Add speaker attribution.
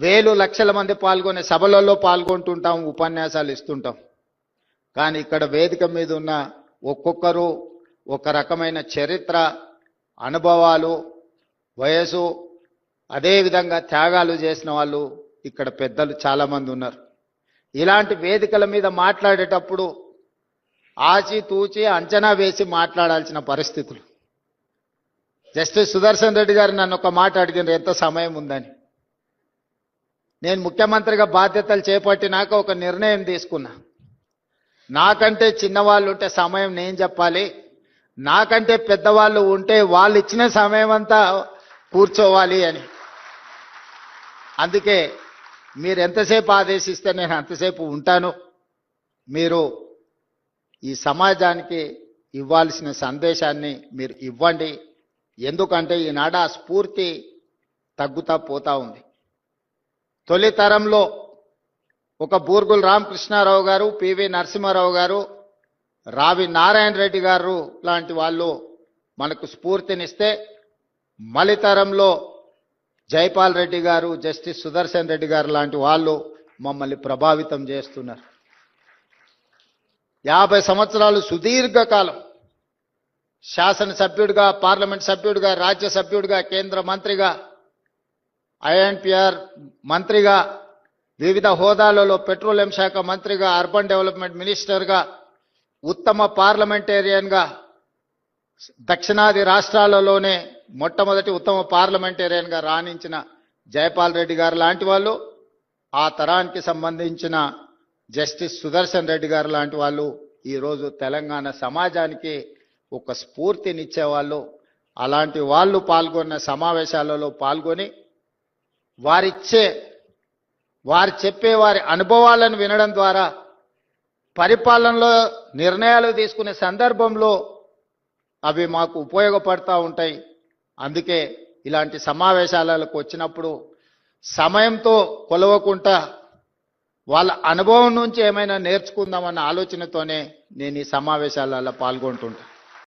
Speaker 1: వేలు లక్షల మంది పాల్గొనే సభలలో పాల్గొంటుంటాం, ఉపన్యాసాలు ఇస్తుంటాం. కానీ ఇక్కడ వేదిక మీద ఉన్న ఒక్కొక్కరు ఒక రకమైన చరిత్ర, అనుభవాలు, వయసు, అదేవిధంగా త్యాగాలు చేసిన వాళ్ళు ఇక్కడ పెద్దలు చాలామంది ఉన్నారు. ఇలాంటి వేదికల మీద మాట్లాడేటప్పుడు ఆచితూచి అంచనా వేసి మాట్లాడాల్సిన పరిస్థితులు. జస్టిస్ సుదర్శన్ రెడ్డి గారు నన్ను ఒక మాట అడిగినారు, ఎంత సమయం ఉందని. నేను ముఖ్యమంత్రిగా బాధ్యతలు చేపట్టినాక ఒక నిర్ణయం తీసుకున్నా. నాకంటే చిన్నవాళ్ళు ఉంటే సమయం నేను చెప్పాలి, నాకంటే పెద్దవాళ్ళు ఉంటే వాళ్ళు ఇచ్చిన సమయం అంతా కూర్చోవాలి అని. అందుకే మీరు ఎంతసేపు ఆదేశిస్తే నేను అంతసేపు ఉంటాను. మీరు ఈ సమాజానికి ఇవ్వాల్సిన సందేశాన్ని మీరు ఇవ్వండి. ఎందుకంటే ఈనాడ ఆ స్ఫూర్తి తగ్గుతా పోతా ఉంది. తొలి తరంలో ఒక బూర్గుల రామకృష్ణారావు గారు, పివి నరసింహారావు గారు, రావి నారాయణ రెడ్డి గారు లాంటి వాళ్ళు మనకు స్ఫూర్తినిస్తే, మలి తరంలో జైపాల్ రెడ్డి గారు, జస్టిస్ సుదర్శన్ రెడ్డి గారు లాంటి వాళ్ళు మమ్మల్ని ప్రభావితం చేస్తున్నారు. 50 సంవత్సరాలు సుదీర్ఘకాలం శాసనసభ్యుడిగా, పార్లమెంట్ సభ్యుడిగా, రాజ్యసభ్యుడిగా, కేంద్ర మంత్రిగా, ఐఎన్పిఆర్ మంత్రిగా, వివిధ హోదాలలో పెట్రోలియం శాఖ మంత్రిగా, అర్బన్ డెవలప్మెంట్ మినిస్టర్గా, ఉత్తమ పార్లమెంటేరియన్గా, దక్షిణాది రాష్ట్రాలలోనే మొట్టమొదటి ఉత్తమ పార్లమెంటేరియన్గా రాణించిన జైపాల్ రెడ్డి గారు లాంటి వాళ్ళు, ఆ తరానికి సంబంధించిన జస్టిస్ సుదర్శన్ రెడ్డి గారు లాంటి వాళ్ళు ఈరోజు తెలంగాణ సమాజానికి ఒక స్ఫూర్తినిచ్చేవాళ్ళు. అలాంటి వాళ్ళు పాల్గొన్న సమావేశాలలో పాల్గొని వారు చెప్పే వారి అనుభవాలను వినడం ద్వారా పరిపాలనలో నిర్ణయాలు తీసుకునే సందర్భంలో అవి మాకు ఉపయోగపడతా ఉంటాయి. అందుకే ఇలాంటి సమావేశాలకు వచ్చినప్పుడు సమయంతో కొలవకుండా వాళ్ళ అనుభవం నుంచి ఏమైనా నేర్చుకుందామన్న ఆలోచనతోనే నేను ఈ సమావేశాలలో పాల్గొంటుంటా.